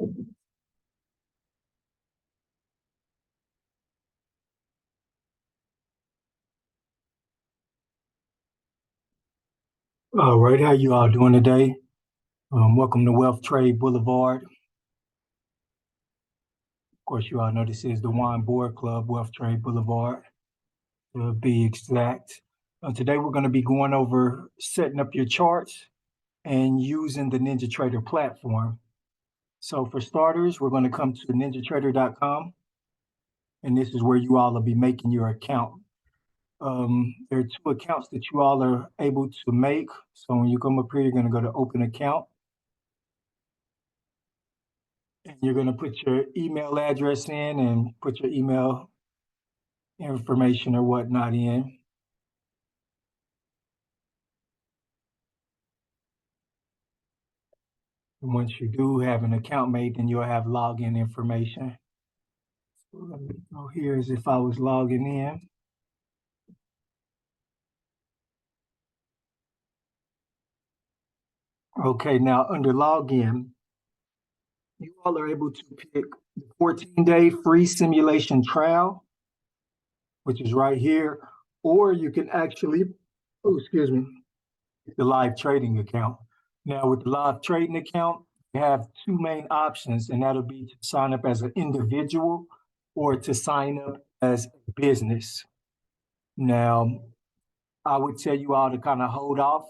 All right, how you all doing today? Welcome to Wealth Trade Boulevard. Of course, you all know this is the Wine Board Club, Wealth Trade Boulevard, to be exact. Today, we're going to be going over setting up your charts and using the NinjaTrader platform. So for starters, we're going to come to ninjatrader.com, and this is where you all will be making your account. There are two accounts that you all are able to make. So when you come up here, you're going to go to Open Account. And you're going to put your email address in and put your email information or whatnot in. And once you do have an account made, then you'll have login information. So let me go here as if I was logging in. Okay, now under login, you all are able to pick the 14-day free simulation trial, which is right here, or you can actually, the live trading account. Now with the live trading account, you have two main options, and that'll be to sign up as an individual or to sign up as a business. Now, I would tell you all to kind of hold off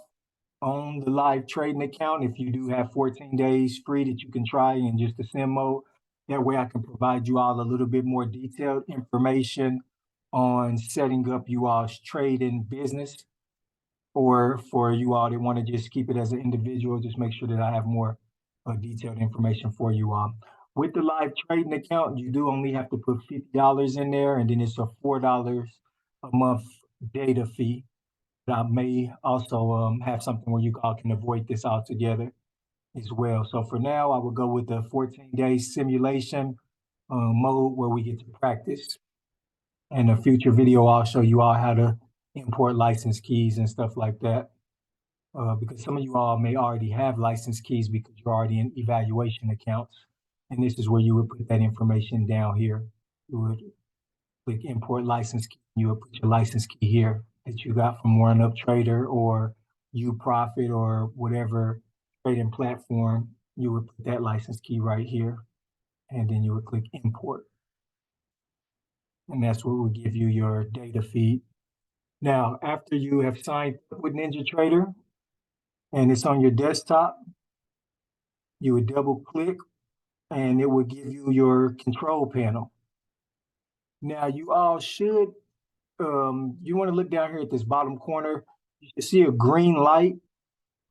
on the live trading account if you do have 14 days free that you can try in just the sim mode. That way I can provide you all a little bit more detailed information on setting up you all's trading business, or for you all that want to just keep it as an individual, just make sure that I have more detailed information for you all. With the live trading account, you do only have to put $50 in there, and then it's a $4 a month data fee. But I may also have something where you all can avoid this altogether as well. So for now, I will go with the 14-day simulation mode where we get to practice. In a future video, I'll show you all how to import license keys and stuff like that. Because some of you all may already have license keys because you're already in evaluation accounts. And this is where you would put that information down here. You would click import license key. You would put your license key here that you got from One Up Trader or UProfit or whatever trading platform. You would put that license key right here. And then you would click import. And that's what will give you your data feed. Now, after you have signed up with NinjaTrader and it's on your desktop, you would double click and it will give you your control panel. Now you all should, you want to look down here at this bottom corner. You should see a green light.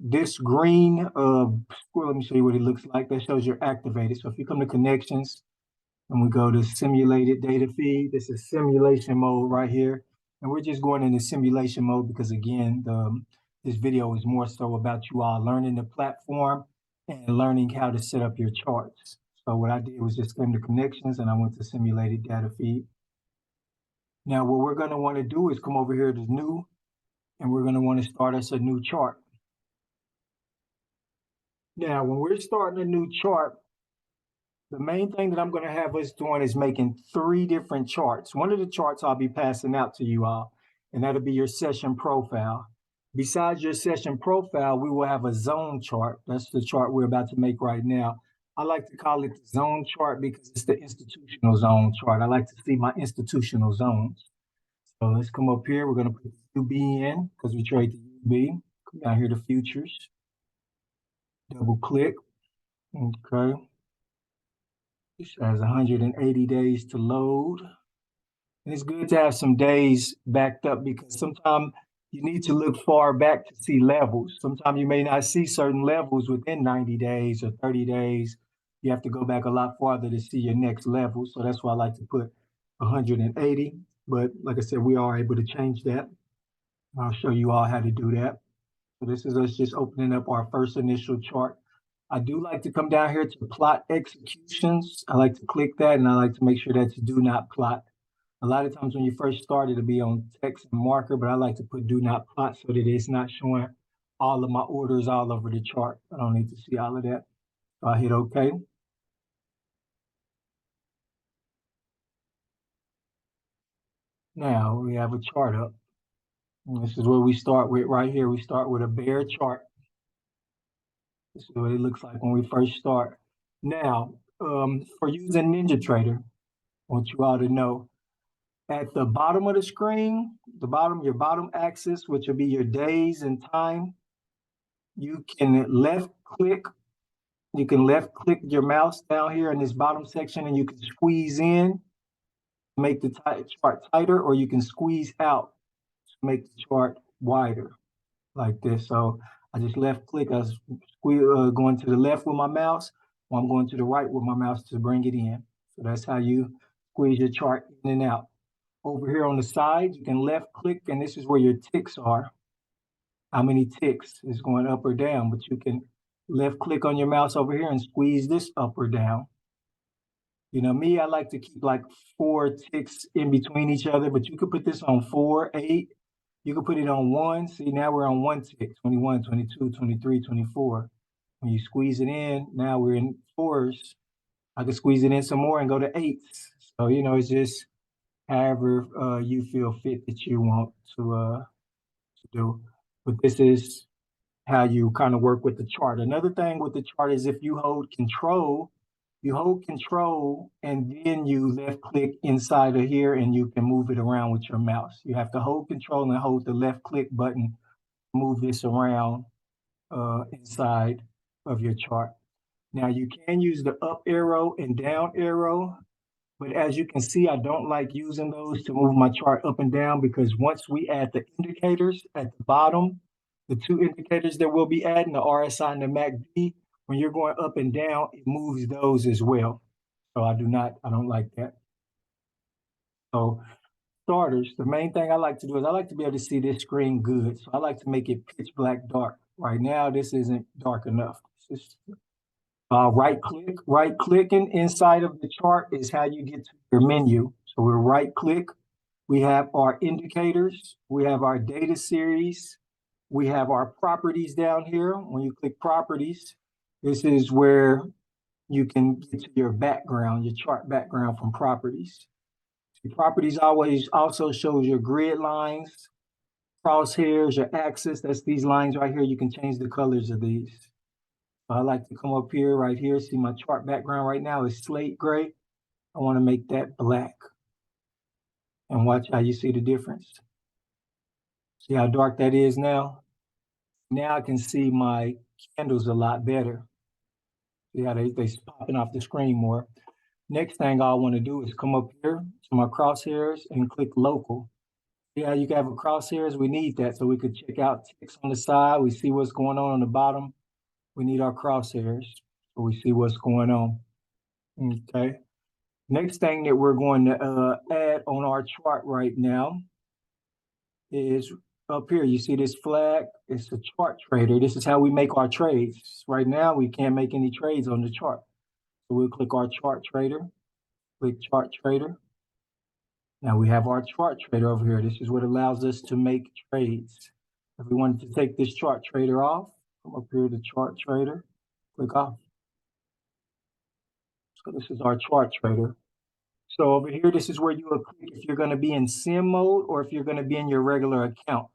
This green, well, let me show you what it looks like. That shows you're activated. So if you come to connections and we go to simulated data feed, this is simulation mode right here. And we're just going into simulation mode because again, this video is more so about you all learning the platform and learning how to set up your charts. So what I did was just come to connections and I went to simulated data feed. Now what we're going to want to do is come over here to new, and we're going to want to start us a new chart. Now when we're starting a new chart, the main thing that I'm going to have us doing is making 3 different charts. One of the charts I'll be passing out to you all, and that'll be your session profile. Besides your session profile, we will have a zone chart. That's the chart we're about to make right now. I like to call it the zone chart because it's the institutional zone chart. I like to see my institutional zones. So let's come up here. We're going to put UB in because we trade the UB. Come down here to futures. Double click. Okay. It has 180 days to load. And it's good to have some days backed up because sometimes you need to look far back to see levels. Sometimes you may not see certain levels within 90 days or 30 days. You have to go back a lot farther to see your next level. So that's why I like to put 180. But like I said, we are able to change that. I'll show you all how to do that. So this is us just opening up our first initial chart. I do like to come down here to plot executions. I like to click that and I like to make sure that's do not plot. A lot of times when you first start, it'll be on text and marker, but I like to put do not plot so that it's not showing all of my orders all over the chart. I don't need to see all of that. So I hit OK. Now we have a chart up. And this is where we start with right here. We start with a bear chart. This is what it looks like when we first start. Now, for using NinjaTrader, I want you all to know at the bottom of the screen, your bottom axis, which will be your days and time, you can left click your mouse down here in this bottom section and you can squeeze in, make the chart tighter, or you can squeeze out to make the chart wider like this. So I just left click, I going to the left with my mouse, or I'm going to the right with my mouse to bring it in. So that's how you squeeze your chart in and out. Over here on the side, you can left click, and this is where your ticks are. How many ticks is going up or down, but you can left click on your mouse over here and squeeze this up or down. You know, me, I like to keep like 4 ticks in between each other, but you could put this on 4, 8. You could put it on 1. See, now we're on 1 tick, 21, 22, 23, 24. When you squeeze it in, now we're in 4s. I could squeeze it in some more and go to 8s. So, you know, it's just however you feel fit that you want to do. But this is how you kind of work with the chart. Another thing with the chart is if you hold control and then you left click inside of here and you can move it around with your mouse. You have to hold control and hold the left click button, move this around inside of your chart. Now you can use the up arrow and down arrow, but as you can see, I don't like using those to move my chart up and down because once we add the indicators at the bottom, the 2 indicators that we'll be adding, the RSI and the MACD, when you're going up and down, it moves those as well. So I don't like that. So starters, the main thing I like to do is I like to be able to see this screen good. So I like to make it pitch black dark. Right now, this isn't dark enough. Right clicking inside of the chart is how you get to your menu. So we're right click. We have our indicators. We have our data series. We have our properties down here. When you click properties, this is where you can get to your background, your chart background from properties. The properties always also shows your grid lines, crosshairs, your axis. That's these lines right here. You can change the colors of these. I like to come up here, right here, see my chart background right now is slate gray. I want to make that black. And watch how you see the difference. See how dark that is now? Now I can see my candles a lot better. See how they're popping off the screen more. Next thing I want to do is come up here to my crosshairs and click local. Yeah, you can have a crosshairs. We need that so we could check out ticks on the side. We see what's going on the bottom. We need our crosshairs so we see what's going on. Okay. Next thing that we're going to add on our chart right now is up here. You see this flag? It's a chart trader. This is how we make our trades. Right now, we can't make any trades on the chart. So we'll click our chart trader, click chart trader. Now we have our chart trader over here. This is what allows us to make trades. If we wanted to take this chart trader off, come up here to chart trader, click off. So this is our chart trader. So over here, this is where you will click if you're going to be in sim mode or if you're going to be in your regular account.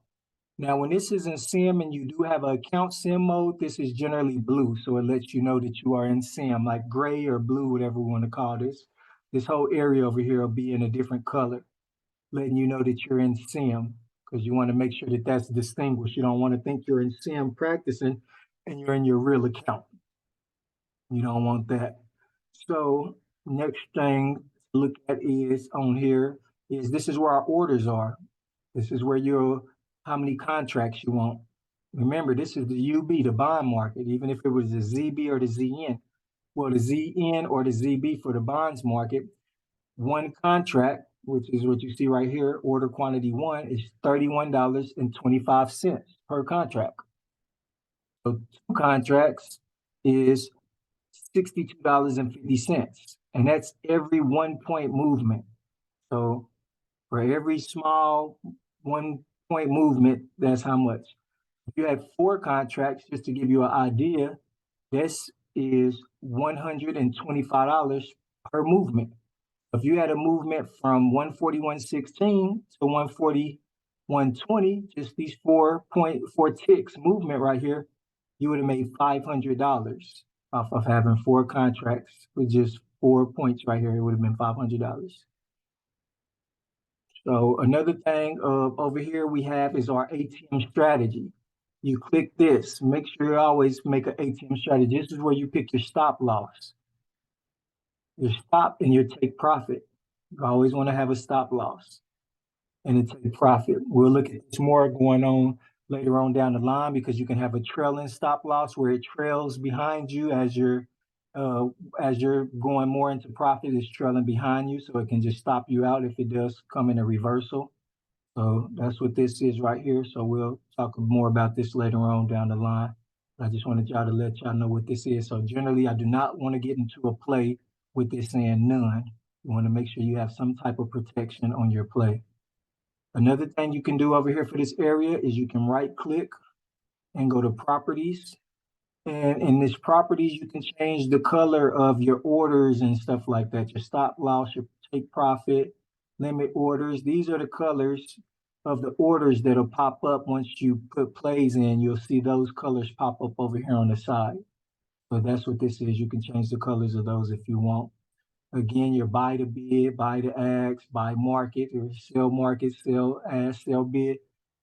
Now, when this is in sim and you do have an account sim mode, this is generally blue. So it lets you know that you are in sim, like gray or blue, whatever we want to call this. This whole area over here will be in a different color, letting you know that you're in sim because you want to make sure that that's distinguished. You don't want to think you're in sim practicing and you're in your real account. You don't want that. So next thing to look at is on here is this is where our orders are. This is where how many contracts you want. Remember, this is the UB, the bond market, even if it was the ZB or the ZN. Well, the ZN or the ZB for the bonds market, one contract, which is what you see right here, order quantity 1 is $31.25 per contract. So 2 contracts is $62.50, and that's every 1 point movement. So for every small 1 point movement, that's how much. If you have 4 contracts, just to give you an idea, this is $125 per movement. If you had a movement from 141.16 to 141.20, just these 4.4 ticks movement right here, you would have made $500 off of having 4 contracts with just 4 points right here. It would have been $500. So another thing over here we have is our ATM strategy. You click this, make sure you always make an ATM strategy. This is where you pick your stop loss, your stop and your take profit. You always want to have a stop loss and a take profit. We'll look at this more going on later on down the line because you can have a trailing stop loss where it trails behind you as you're going more into profit. It's trailing behind you, so it can just stop you out if it does come in a reversal. So that's what this is right here. So we'll talk more about this later on down the line. I just wanted y'all to let y'all know what this is. So generally, I do not want to get into a play with this saying none. You want to make sure you have some type of protection on your play. Another thing you can do over here for this area is you can right click and go to properties. And in this properties, you can change the color of your orders and stuff like that. Your stop loss, your take profit, limit orders. These are the colors of the orders that'll pop up once you put plays in. You'll see those colors pop up over here on the side. So that's what this is. You can change the colors of those if you want. Again, your buy to bid, buy to ask, buy market, or sell market, sell ask, sell bid.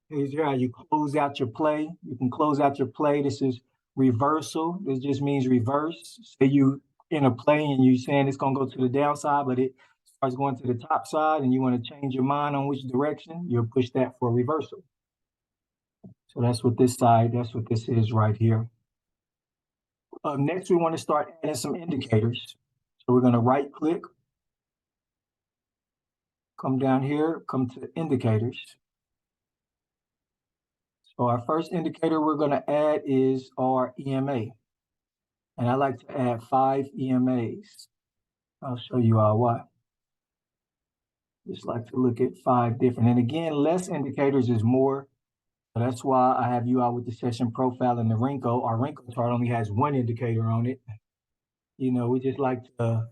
Here's how you close out your play. You can close out your play. This is reversal. This just means reverse. Say you in a play and you saying it's gonna go to the downside, but it starts going to the top side and you want to change your mind on which direction, you'll push that for reversal. So that's what this is right here. Next, we want to start adding some indicators. So we're going to right click, come down here, come to indicators. So our first indicator we're going to add is our EMA. And I like to add 5 EMAs. I'll show you all why. Just like to look at 5 different. And again, less indicators is more. So that's why I have you out with the session profile and the Renko. Our Renko chart only has 1 indicator on it. We just like to,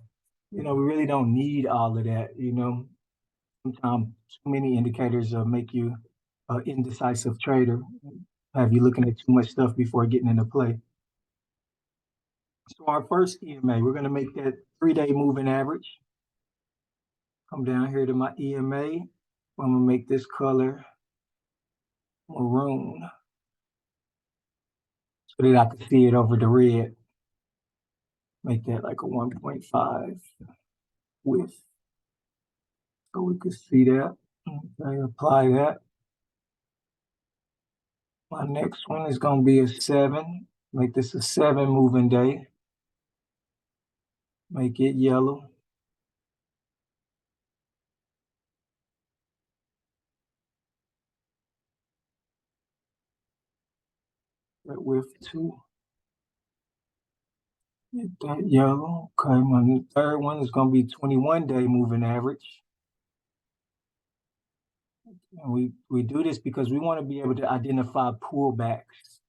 we really don't need all of that, Sometimes too many indicators make you an indecisive trader, have you looking at too much stuff before getting into play. So our first EMA, we're going to make that 3-day moving average. Come down here to my EMA. I'm going to make this color maroon so that I can see it over the red. Make that like a 1.5 width. So we can see that. Okay, apply that. My next one is going to be a 7. Make this a 7 moving day. Make it yellow. That width 2. Get that yellow. Okay, my third one is going to be 21-day moving average. And we do this because we want to be able to identify pullbacks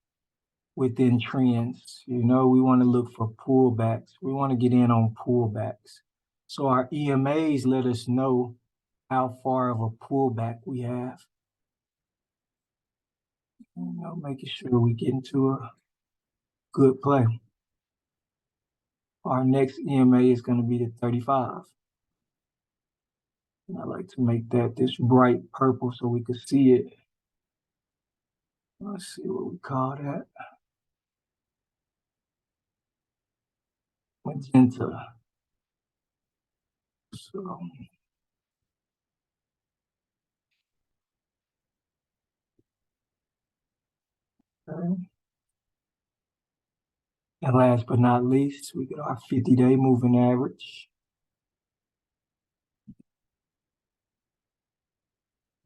within trends. We want to look for pullbacks. We want to get in on pullbacks. So our EMAs let us know how far of a pullback we have. Making sure we get into a good play. Our next EMA is going to be the 35. And I like to make that this bright purple so we can see it. Let's see what we call that. Magenta. So okay. And last but not least, we get our 50-day moving average.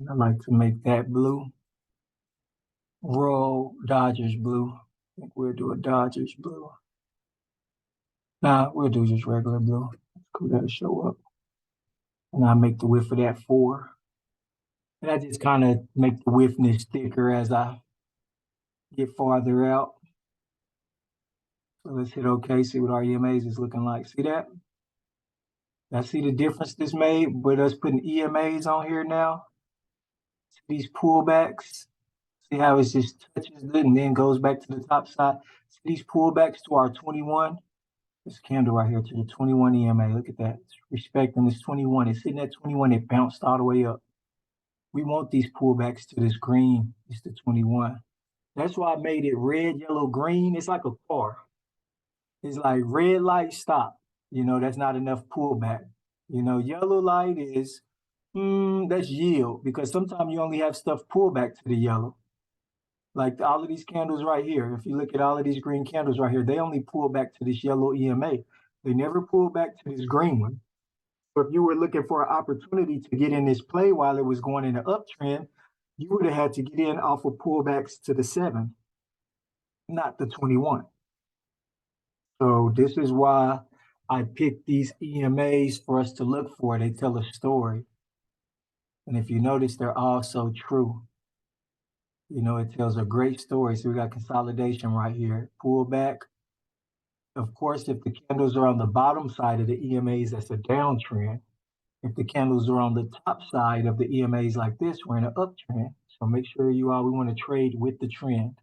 And I like to make that blue. Royal Dodgers blue. I think we'll do a Dodgers blue. Nah, we'll do just regular blue. Cool, that'll show up. And I make the width of that 4. And I just kind of make the widthness thicker as I get farther out. So let's hit OK, see what our EMAs is looking like. See that? Now see the difference this made with us putting EMAs on here now? See these pullbacks? See how it just touches it and then goes back to the top side? See these pullbacks to our 21? This candle right here to the 21 EMA. Look at that. It's respecting this 21. It's hitting that 21. It bounced all the way up. We want these pullbacks to this green. It's the 21. That's why I made it red, yellow, green. It's like a car. It's like red light, stop. That's not enough pullback. Yellow light is, that's yield, because sometimes you only have stuff pull back to the yellow. Like all of these candles right here, if you look at all of these green candles right here, they only pull back to this yellow EMA. They never pull back to this green one. So if you were looking for an opportunity to get in this play while it was going in an uptrend, you would have had to get in off of pullbacks to the 7, not the 21. So this is why I picked these EMAs for us to look for. They tell a story. And if you notice, they're all so true. It tells a great story. So we got consolidation right here, pullback. Of course, if the candles are on the bottom side of the EMAs, that's a downtrend. If the candles are on the top side of the EMAs like this, we're in an uptrend. So make sure we want to trade with the trend.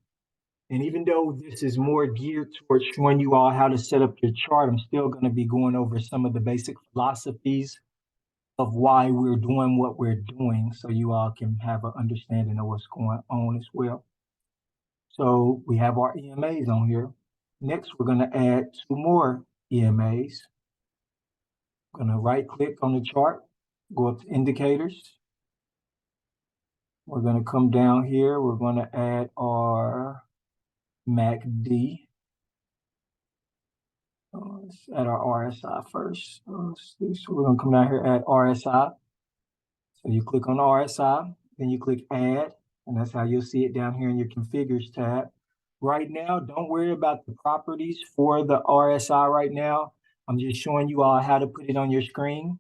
And even though this is more geared towards showing you all how to set up your chart, I'm still going to be going over some of the basic philosophies of why we're doing what we're doing, so you all can have an understanding of what's going on as well. So we have our EMAs on here. Next, we're going to add 2 more EMAs. I'm going to right click on the chart, go up to indicators. We're going to come down here. We're going to add our MACD. Let's add our RSI first. So we're going to come down here, add RSI. So you click on RSI, then you click add, and that's how you'll see it down here in your configures tab. Right now, don't worry about the properties for the RSI right now. I'm just showing you all how to put it on your screen.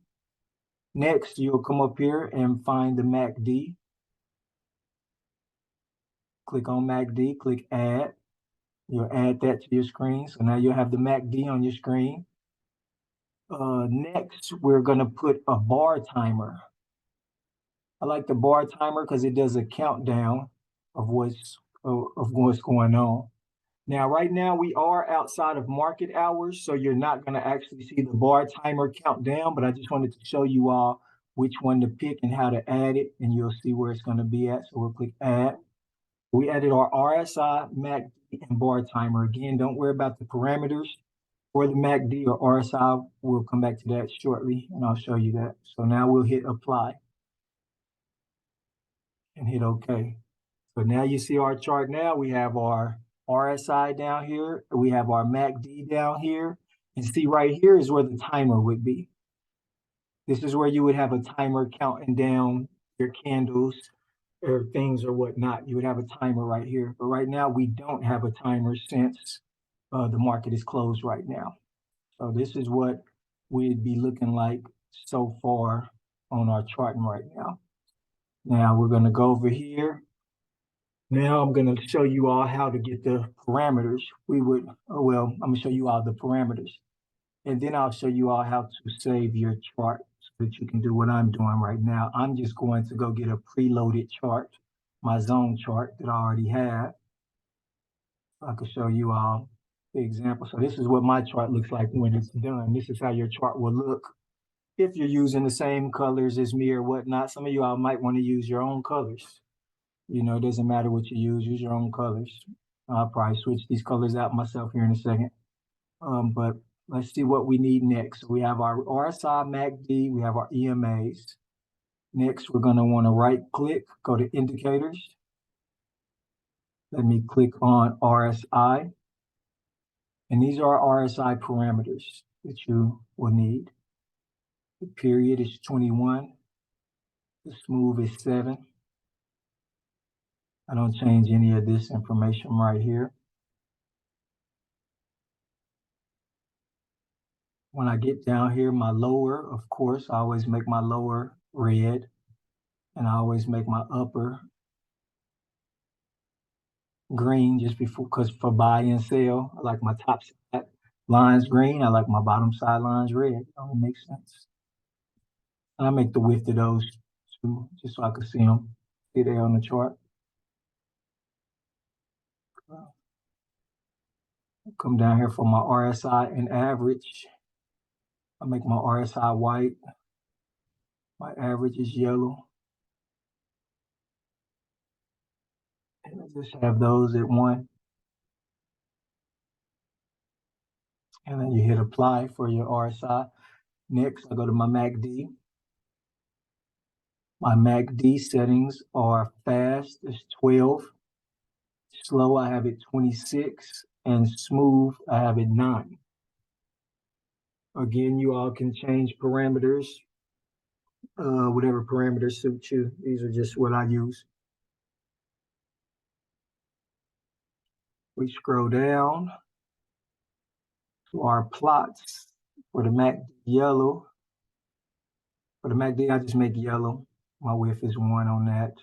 Next, you'll come up here and find the MACD. Click on MACD, click add. You'll add that to your screen. So now you'll have the MACD on your screen. Next, we're going to put a bar timer. I like the bar timer because it does a countdown of what's going on. Now, right now, we are outside of market hours, so you're not going to actually see the bar timer count down, but I just wanted to show you all which one to pick and how to add it, and you'll see where it's going to be at. So we'll click add. We added our RSI, MACD, and bar timer. Again, don't worry about the parameters for the MACD or RSI. We'll come back to that shortly, and I'll show you that. So now we'll hit apply and hit OK. So now you see our chart now. We have our RSI down here. We have our MACD down here. And see right here is where the timer would be. This is where you would have a timer counting down your candles or things or whatnot. You would have a timer right here. But right now, we don't have a timer since the market is closed right now. So this is what we'd be looking like so far on our charting right now. Now we're going to go over here. Now I'm going to show you all how to get the parameters. I'm going to show you all the parameters. And then I'll show you all how to save your chart so that you can do what I'm doing right now. I'm just going to go get a preloaded chart, my zone chart that I already have. I can show you all the example. So this is what my chart looks like when it's done. This is how your chart will look if you're using the same colors as me or whatnot. Some of you all might want to use your own colors. It doesn't matter what you use your own colors. I'll probably switch these colors out myself here in a second. But let's see what we need next. So we have our RSI, MACD, we have our EMAs. Next, we're going to want to right click, go to indicators. Let me click on RSI. And these are our RSI parameters that you will need. The period is 21. The smooth is 7. I don't change any of this information right here. When I get down here, my lower, of course, I always make my lower red, and I always make my upper green just because for buy and sell. I like my top side lines green. I like my bottom side lines red. It makes sense. And I make the width of those two just so I can see them. See there on the chart. Come down here for my RSI and average. I make my RSI white. My average is yellow. And I just have those at 1. And then you hit apply for your RSI. Next, I go to my MACD. My MACD settings are fast, it's 12. Slow, I have it 26. And smooth, I have it 9. Again, you all can change parameters, whatever parameters suit you. These are just what I use. We scroll down to our plots for the MACD yellow. For the MACD, I just make yellow. My width is 1 on that.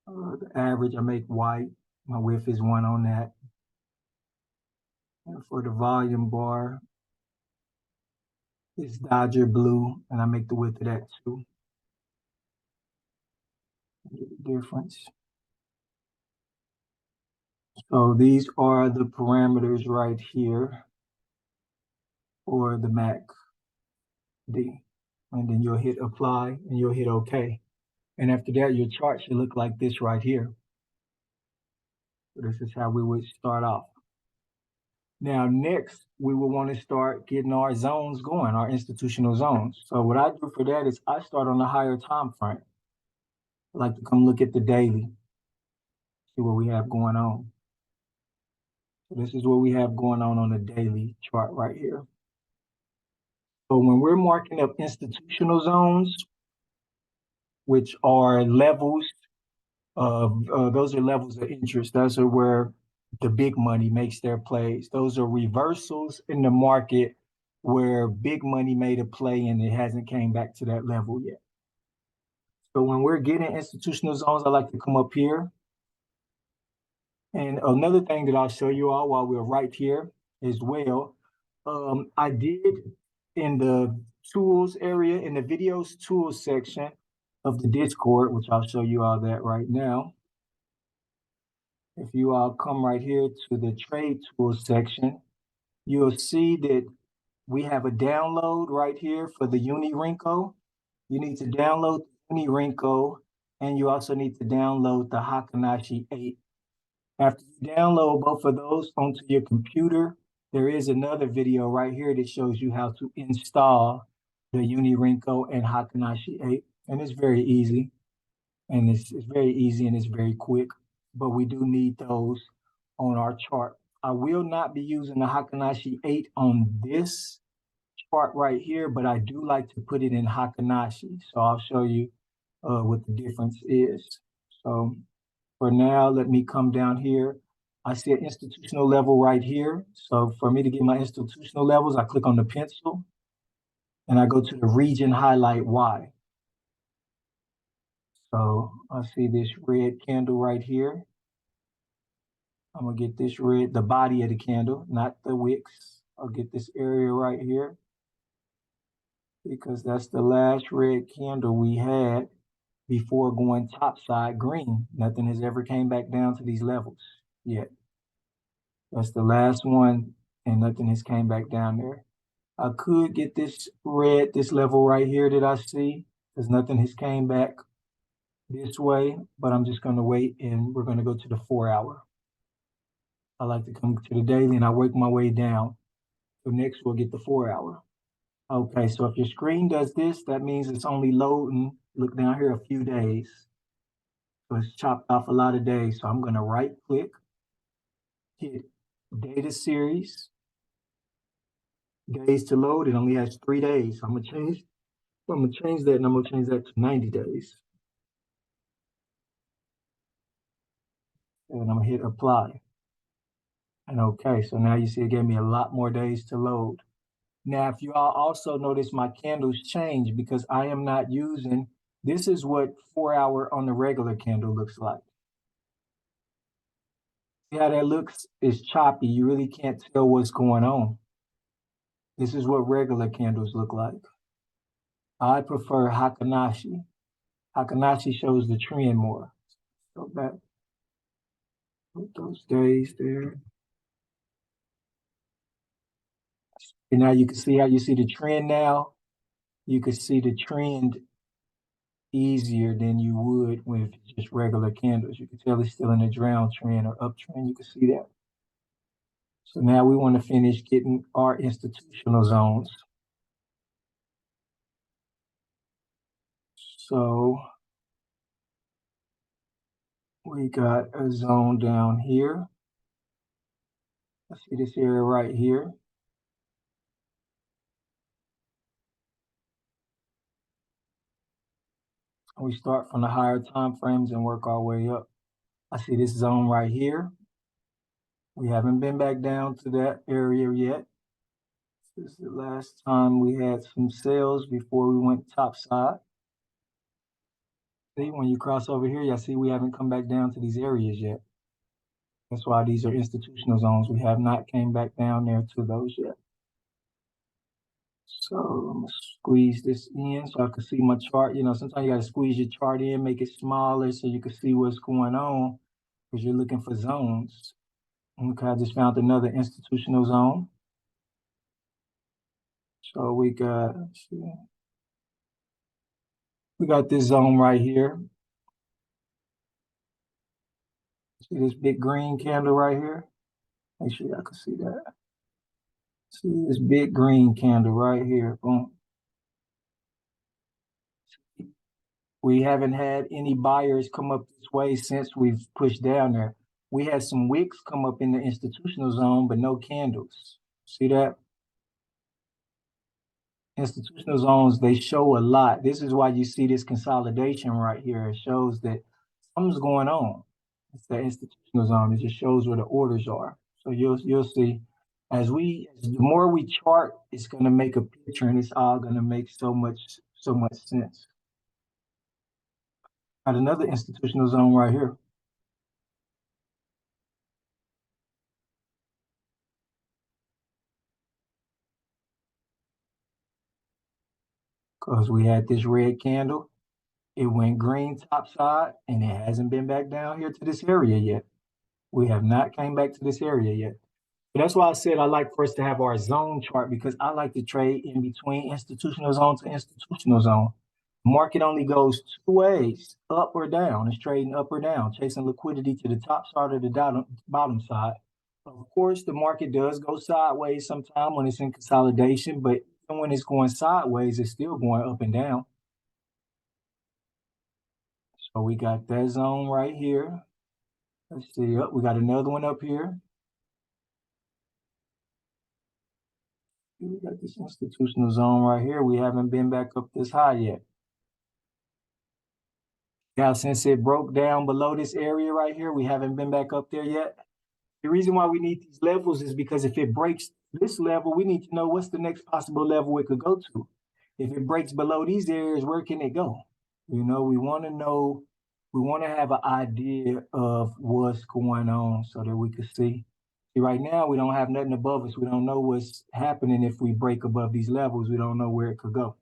The average, I make white. My width is 1 on that. And for the volume bar, it's Dodger blue, and I make the width of that too. Get the difference. So these are the parameters right here for the MACD. And then you'll hit apply and you'll hit OK. And after that, your chart should look like this right here. So this is how we would start off. Now, next, we will want to start getting our zones going, our institutional zones. So what I do for that is I start on a higher time frame. I like to come look at the daily, see what we have going on. So this is what we have going on the daily chart right here. So when we're marking up institutional zones, which are levels of, those are levels of interest. Those are where the big money makes their plays. Those are reversals in the market where big money made a play and it hasn't came back to that level yet. So when we're getting institutional zones, I like to come up here. And another thing that I'll show you all while we're right here as well, I did in the tools area, in the videos tools section of the Discord, which I'll show you all that right now. If you all come right here to the trade tools section, you'll see that we have a download right here for the Unirinko. You need to download Unirinko, and you also need to download the Hakanashi 8. After you download both of those onto your computer, there is another video right here that shows you how to install the Unirinko and Hakanashi 8. And it's very easy. And it's very easy and it's very quick. But we do need those on our chart. I will not be using the Hakanashi 8 on this chart right here, but I do like to put it in Hakanashi. So I'll show you what the difference is. So for now, let me come down here. I see an institutional level right here. So for me to get my institutional levels, I click on the pencil and I go to the region highlight Y. So I see this red candle right here. I'm gonna get this red, the body of the candle, not the wicks. I'll get this area right here because that's the last red candle we had before going topside green. Nothing has ever came back down to these levels yet. That's the last one, and nothing has came back down there. I could get this red, this level right here that I see, because nothing has came back this way, but I'm just gonna wait and we're gonna go to the 4 hour. I like to come to the daily and I work my way down. So next we'll get the 4 hour. Okay, so if your screen does this, that means it's only loading, look down here, a few days. So it's chopped off a lot of days. So I'm gonna right click, hit data series, days to load. It only has 3 days. I'm gonna change that and I'm gonna change that to 90 days. And I'm gonna hit apply. And okay, so now you see it gave me a lot more days to load. Now, if you all also notice my candles change because I am not using, this is what 4 hour on the regular candle looks like. See how that looks? It's choppy. You really can't tell what's going on. This is what regular candles look like. I prefer Hakanashi. Hakanashi shows the trend more. So that put those days there. And now you can see how you see the trend now. You can see the trend easier than you would with just regular candles. You can tell it's still in a down trend or uptrend. You can see that. So now we want to finish getting our institutional zones. So we got a zone down here. Let's see this area right here. We start from the higher time frames and work our way up. I see this zone right here. We haven't been back down to that area yet. This is the last time we had some sales before we went topside. See, when you cross over here, you see we haven't come back down to these areas yet. That's why these are institutional zones. We have not came back down there to those yet. So I'm gonna squeeze this in so I can see my chart. You know, sometimes you gotta squeeze your chart in, make it smaller so you can see what's going on because you're looking for zones. Okay, I just found another institutional zone. So we got, let's see, we got this zone right here. See this big green candle right here? Make sure y'all can see that. See this big green candle right here. Boom. We haven't had any buyers come up this way since we've pushed down there. We had some wicks come up in the institutional zone, but no candles. See that? Institutional zones, they show a lot. This is why you see this consolidation right here. It shows that something's going on. It's the institutional zone. It just shows where the orders are. So you'll see as the more we chart, it's gonna make a picture and it's all gonna make so much sense. Got another institutional zone right here. Because we had this red candle. It went green topside and it hasn't been back down here to this area yet. We have not came back to this area yet. But that's why I said I like for us to have our zone chart because I like to trade in between institutional zone to institutional zone. Market only goes two ways, up or down. It's trading up or down, chasing liquidity to the top side or the bottom side. Of course, the market does go sideways sometime when it's in consolidation, but even when it's going sideways, it's still going up and down. So we got that zone right here. Let's see, we got another one up here. We got this institutional zone right here. We haven't been back up this high yet. Now, since it broke down below this area right here, we haven't been back up there yet. The reason why we need these levels is because if it breaks this level, we need to know what's the next possible level it could go to. If it breaks below these areas, where can it go? You know, we want to know, we want to have an idea of what's going on so that we can see. See, right now, we don't have nothing above us. We don't know what's happening if we break above these levels. We don't know where it could go.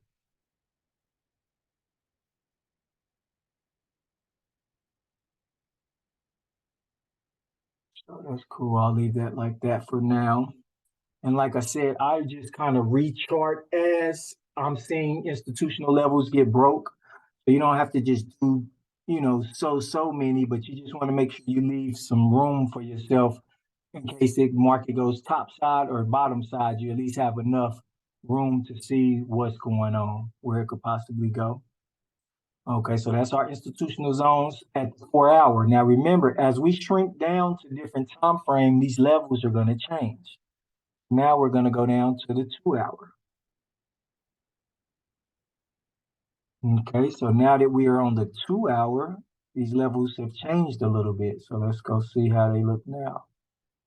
So that's cool. I'll leave that like that for now. And like I said, I just kind of rechart as I'm seeing institutional levels get broke. So you don't have to just do, so many, but you just want to make sure you leave some room for yourself in case the market goes top side or bottom side. You at least have enough room to see what's going on, where it could possibly go. Okay, so that's our institutional zones at the 4 hour. Now remember, as we shrink down to different time frame, these levels are going to change. Now we're going to go down to the 2 hour. Okay, so now that we are on the 2 hour, these levels have changed a little bit. So let's go see how they look now.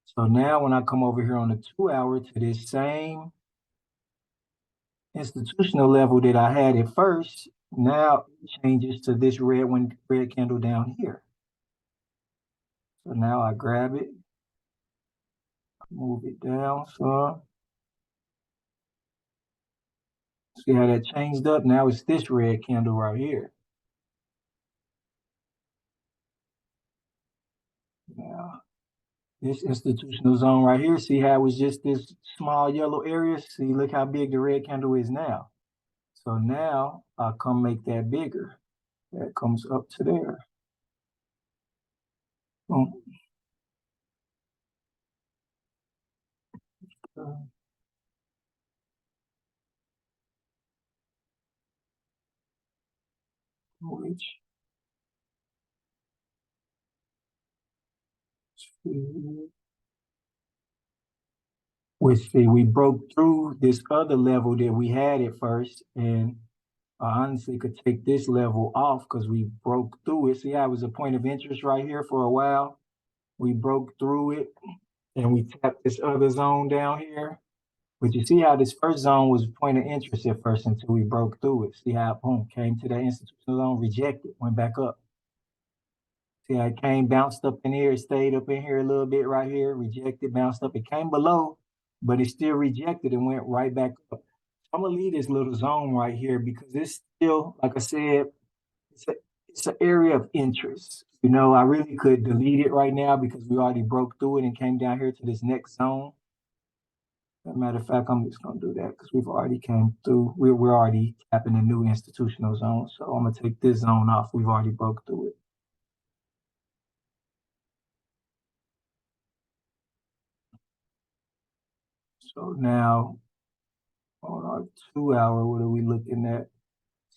So now when I come over here on the 2 hour to this same institutional level that I had at first, now it changes to this red candle down here. So now I grab it, move it down some. See how that changed up? Now it's this red candle right here. Now, this institutional zone right here, see how it was just this small yellow area? See, look how big the red candle is now. So now I'll come make that bigger. That comes up to there. Boom. Which see, we broke through this other level that we had at first, and I honestly could take this level off because we broke through it. See how it was a point of interest right here for a while? We broke through it, and we tapped this other zone down here. But you see how this first zone was point of interest at first until we broke through it. See how, boom, came to that institutional zone, rejected, went back up. See how it came, bounced up in here, it stayed up in here a little bit right here, rejected, bounced up. It came below, but it still rejected and went right back up. I'm gonna leave this little zone right here because it's still, like I said, it's an area of interest. You know, I really could delete it right now because we already broke through it and came down here to this next zone. As a matter of fact, I'm just gonna do that because we've already came through. We're already tapping a new institutional zone. So I'm gonna take this zone off. We've already broke through it. So now on our 2 hour, what are we looking at?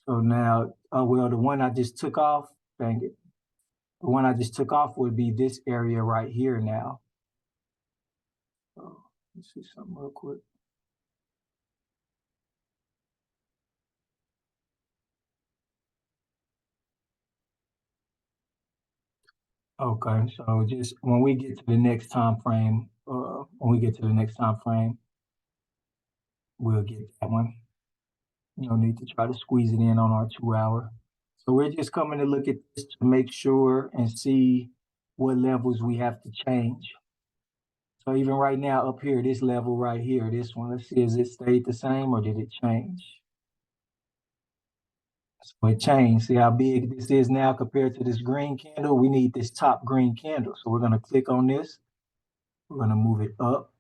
So now, oh well, the one I just took off, dang it. The one I just took off would be this area right here now. So let's see something real quick. Okay, so just when we get to the next time frame, we'll get that one. No need to try to squeeze it in on our 2 hour. So we're just coming to look at this to make sure and see what levels we have to change. So even right now up here, this level right here, this one, let's see, is it stayed the same or did it change? So it changed. See how big this is now compared to this green candle? We need this top green candle. So we're gonna click on this. We're gonna move it up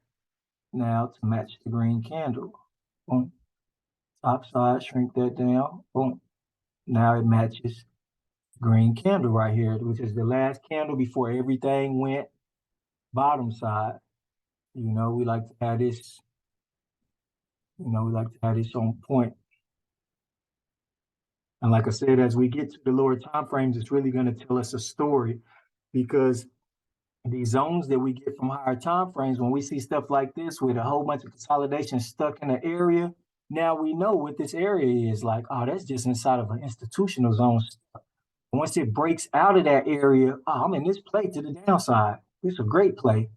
now to match the green candle. Boom. Top side, shrink that down. Boom. Now it matches green candle right here, which is the last candle before everything went bottom side. You know, we like to have this, on point. And like I said, as we get to the lower time frames, it's really going to tell us a story because these zones that we get from higher time frames, when we see stuff like this with a whole bunch of consolidation stuck in an area, now we know what this area is like. Oh, that's just inside of an institutional zone. Once it breaks out of that area, oh, I'm in this play to the downside. It's a great play.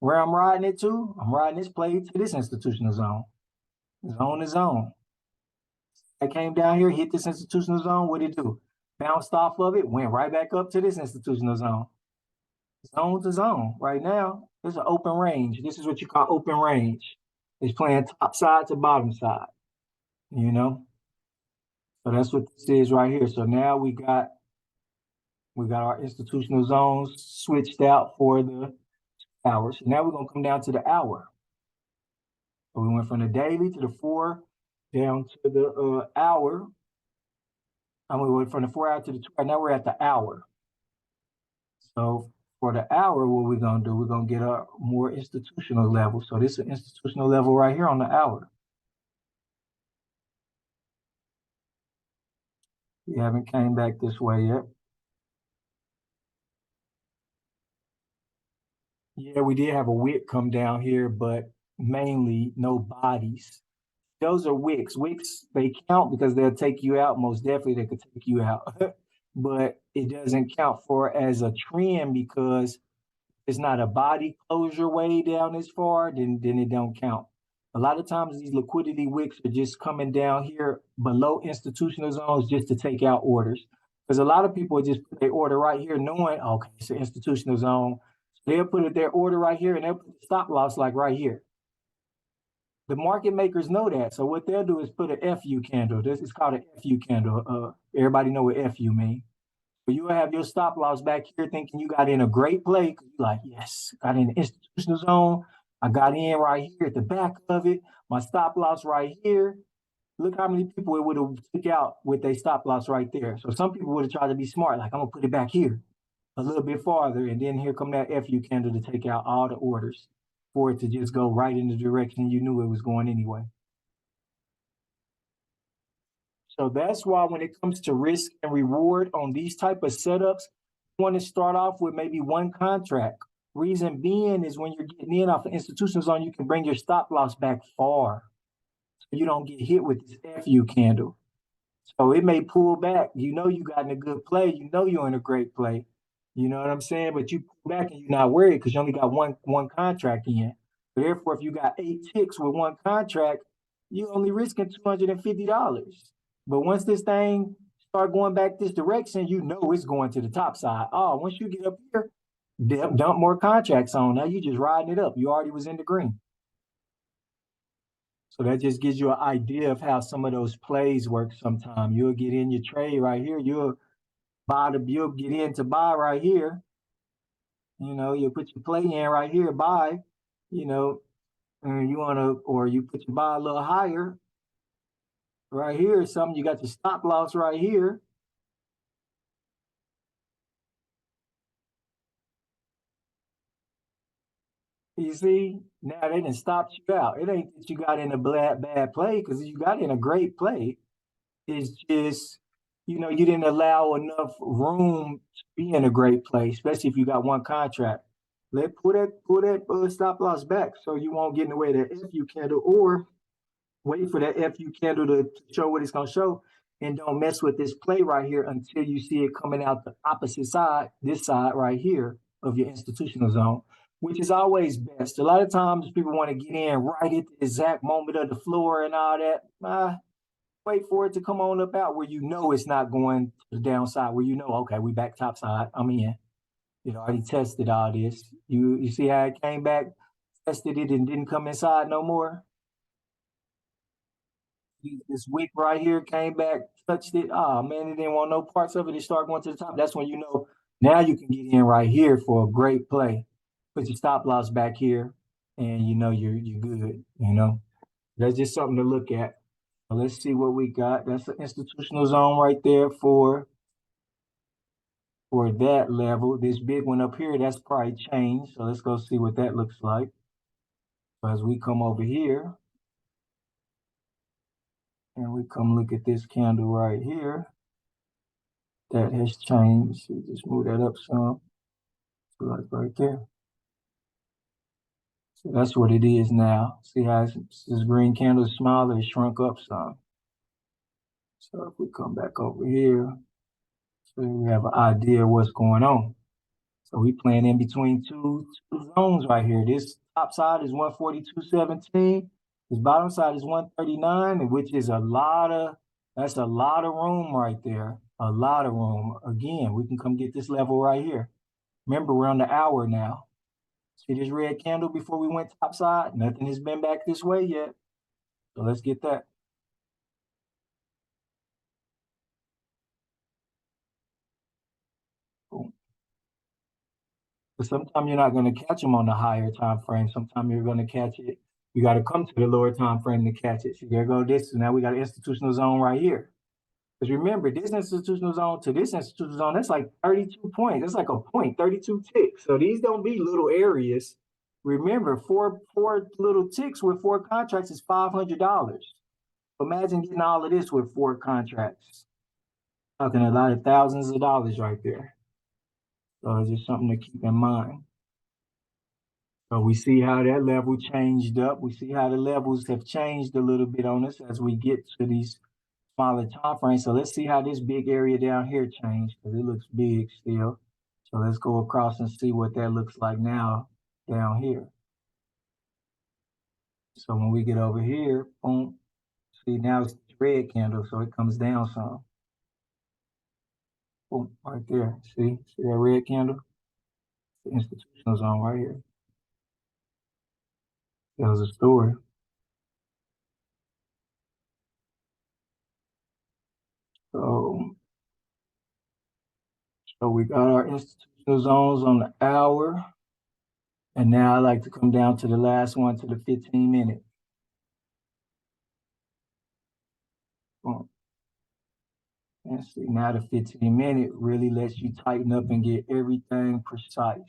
Where I'm riding it to, I'm riding this play to this institutional zone. Zone to zone. I came down here, hit this institutional zone. What did it do? Bounced off of it, went right back up to this institutional zone. Zone to zone. Right now, there's an open range. This is what you call open range. It's playing top side to bottom side. You know? So that's what this is right here. So now we got our institutional zones switched out for the hours. So now we're gonna come down to the hour. So we went from the daily to the 4 down to the hour. And we went from the 4 hour to the 2 hour. Now we're at the hour. So for the hour, what we're gonna do, we're gonna get a more institutional level. So this is an institutional level right here on the hour. We haven't came back this way yet. Yeah, we did have a wick come down here, but mainly no bodies. Those are wicks. Wicks, they count because they'll take you out. Most definitely, they could take you out. But it doesn't count for as a trend because it's not a body closure way down as far, then it don't count. A lot of times these liquidity wicks are just coming down here below institutional zones just to take out orders. Because a lot of people just put their order right here knowing, okay, it's an institutional zone. They'll put their order right here and they'll put the stop loss like right here. The market makers know that. So what they'll do is put a FU candle. This is called a FU candle. Everybody know what FU means. But you will have your stop loss back here thinking you got in a great play. You're like, yes, got in the institutional zone. I got in right here at the back of it. My stop loss right here. Look how many people it would have took out with a stop loss right there. So some people would have tried to be smart, like I'm gonna put it back here a little bit farther, and then here come that FU candle to take out all the orders for it to just go right in the direction you knew it was going anyway. So that's why when it comes to risk and reward on these type of setups, you want to start off with maybe one contract. Reason being is when you're getting in off the institutional zone, you can bring your stop loss back far. So you don't get hit with this FU candle. So it may pull back. You know you got in a good play. You know you're in a great play. You know what I'm saying? But you pull back and you're not worried because you only got one contract in. So therefore, if you got 8 ticks with one contract, you only risking $250. But once this thing start going back this direction, you know it's going to the top side. Oh, once you get up here, dump more contracts on. Now you just riding it up. You already was in the green. So that just gives you an idea of how some of those plays work sometime. You'll get in your trade right here. You'll get in to buy right here. You know, you put your play in right here, buy, you know, and or you put your buy a little higher right here. Something you got your stop loss right here. You see, now they done stopped you out. It ain't that you got in a bad play because you got in a great play. It's just, you didn't allow enough room to be in a great place, especially if you got one contract. Pull that stop loss back so you won't get in the way of that FU candle, or wait for that FU candle to show what it's gonna show, and don't mess with this play right here until you see it coming out the opposite side, this side right here of your institutional zone, which is always best. A lot of times people want to get in right at the exact moment of the floor and all that. Wait for it to come on up out where you know it's not going to the downside, where you know, okay, we back top side, I'm in. Already tested all this. You see how it came back, tested it, and didn't come inside no more? This wick right here came back, touched it. Oh man, it didn't want no parts of it. It started going to the top. That's when you know now you can get in right here for a great play. Put your stop loss back here, and you know you're good. That's just something to look at. So let's see what we got. That's the institutional zone right there for that level. This big one up here, that's probably changed. So let's go see what that looks like. So as we come over here and we come look at this candle right here, that has changed. So just move that up some. So like right there. So that's what it is now. See how this green candle is smaller, it shrunk up some. So if we come back over here, so we have an idea of what's going on. So we playing in between two zones right here. This top side is 142.17. This bottom side is 139, which is that's a lot of room right there. A lot of room. Again, we can come get this level right here. Remember, we're on the hour now. See this red candle before we went top side? Nothing has been back this way yet. So let's get that. Boom. But sometimes you're not going to catch them on the higher time frame. Sometimes you're going to catch it. You got to come to the lower time frame to catch it. So there go this. So now we got an institutional zone right here. Because remember, this institutional zone to this institutional zone, that's like 32 points. That's like a point, 32 ticks. So these don't be little areas. Remember, four little ticks with four contracts is $500. Imagine getting all of this with four contracts. Talking a lot of thousands of dollars right there. So it's just something to keep in mind. So we see how that level changed up. We see how the levels have changed a little bit on us as we get to these smaller time frames. So let's see how this big area down here changed, because it looks big still. So let's go across and see what that looks like now down here. So when we get over here, boom, see now it's red candle, so it comes down some. Boom, right there. See that red candle? The institutional zone right here. That was a story. So we got our institutional zones on the hour. And now I like to come down to the last one, to the 15-minute. And see, now the 15-minute really lets you tighten up and get everything precise.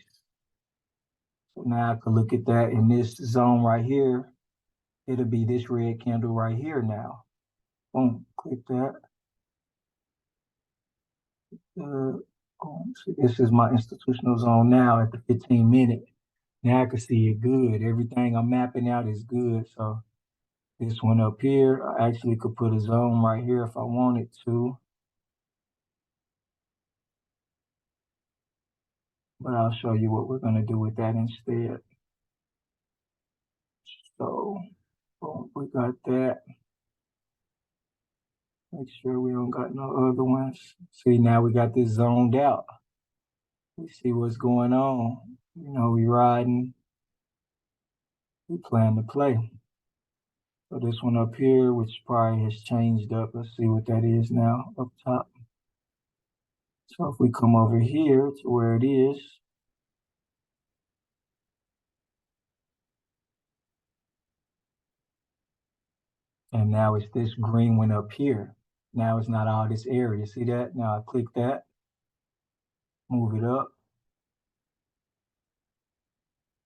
So now I can look at that in this zone right here. It'll be this red candle right here now. Boom, click that. So this is my institutional zone now at the 15-minute. Now I can see it good. Everything I'm mapping out is good. So this one up here, I actually could put a zone right here if I wanted to. But I'll show you what we're going to do with that instead. So boom, we got that. Make sure we don't got no other ones. See, now we got this zoned out. We see what's going on. You know, we riding. We plan to play. So this one up here, which probably has changed up. Let's see what that is now up top. So if we come over here to where it is, and now it's this green one up here. Now it's not all this area. See that? Now I click that, move it up,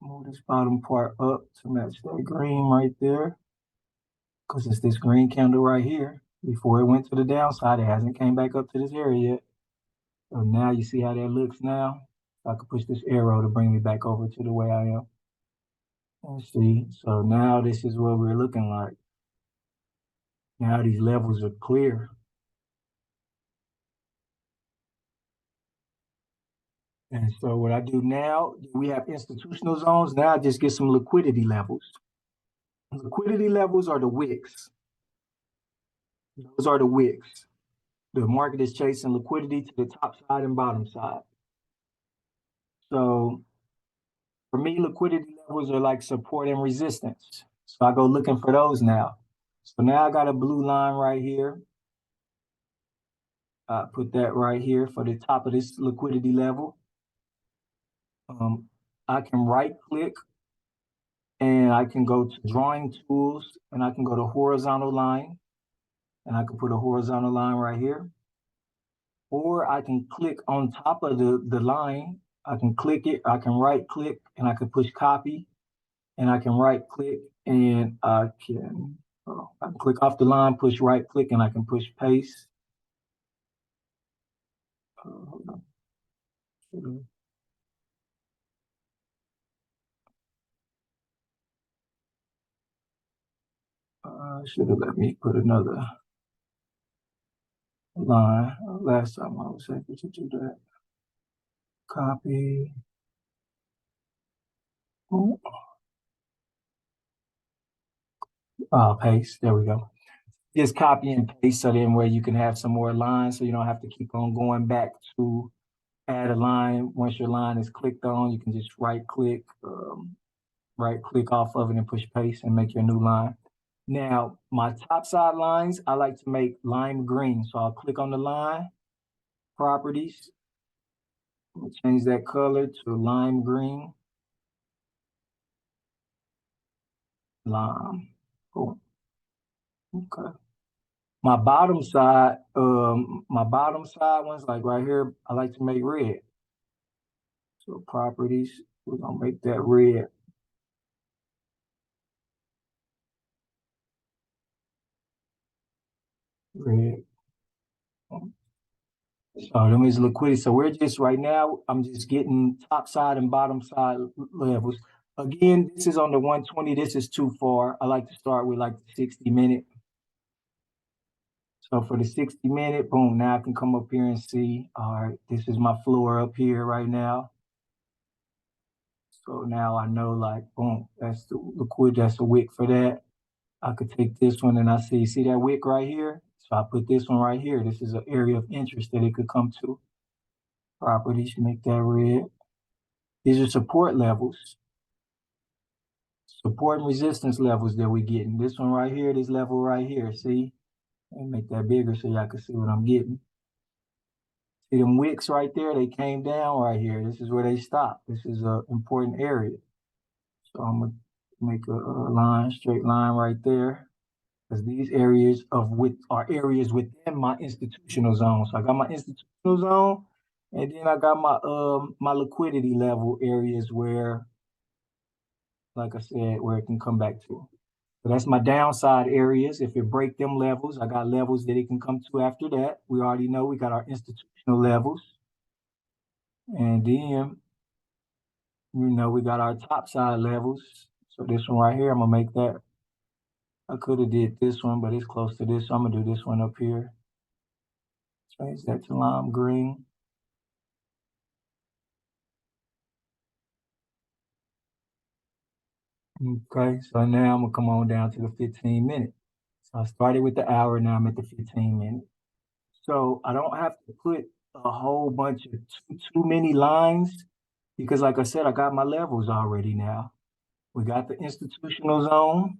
move this bottom part up to match that green right there. Because it's this green candle right here. Before it went to the downside, it hasn't came back up to this area yet. So now you see how that looks now. I can push this arrow to bring me back over to the way I am. And see, so now this is what we're looking like. Now these levels are clear. And so what I do now, we have institutional zones. Now I just get some liquidity levels. Liquidity levels are the wicks. Those are the wicks. The market is chasing liquidity to the top side and bottom side. So for me, liquidity levels are like support and resistance. So I go looking for those now. So now I got a blue line right here. I put that right here for the top of this liquidity level. I can right click and I can go to drawing tools and I can go to horizontal line and I can put a horizontal line right here. Or I can click on top of the line. I can click it, I can right click and I can push copy and I can right click and I can click off the line, push right click and I can push paste. Hold on. Should have let me put another line. Last time I was able to do that. Copy. Paste. There we go. Just copy and paste so then where you can have some more lines so you don't have to keep on going back to add a line. Once your line is clicked on, you can just right click off of it and push paste and make your new line. Now, my top side lines, I like to make lime green. So I'll click on the line, properties, change that color to lime green. Lime. Cool. Okay. My bottom side ones, like right here, I like to make red. So properties, we're gonna make that red. Red. So them is liquidity. So we're just right now, I'm just getting top side and bottom side levels. Again, this is on the 120. This is too far. I like to start with like the 60-minute. So for the 60-minute, boom, now I can come up here and see, all right, this is my floor up here right now. So now I know like, boom, that's the liquid, that's the wick for that. I could take this one and I see that wick right here? So I put this one right here. This is an area of interest that it could come to. Properties, make that red. These are support levels. Support and resistance levels that we're getting. This one right here, this level right here, see? And make that bigger so y'all can see what I'm getting. See them wicks right there? They came down right here. This is where they stop. This is an important area. So I'm gonna make a line, straight line right there. Because these areas are areas within my institutional zone. So I got my institutional zone, and then I got my liquidity level areas where, like I said, where it can come back to. So that's my downside areas. If it break them levels, I got levels that it can come to after that. We already know we got our institutional levels. And then, we got our top side levels. So this one right here, I'm gonna make that. I could have did this one, but it's close to this. So I'm gonna do this one up here. Change that to lime green. Okay, so now I'm gonna come on down to the 15 minute. So I started with the hour, now I'm at the 15 minute. So I don't have to put a whole bunch of too many lines because like I said, I got my levels already now. We got the institutional zone.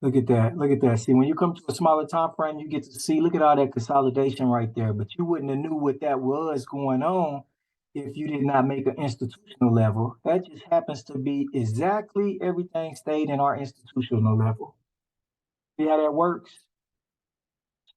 Look at that. Look at that. See, when you come to a smaller time frame, you get to see, look at all that consolidation right there. But you wouldn't have knew what that was going on if you did not make an institutional level. That just happens to be exactly everything stayed in our institutional level. See how that works?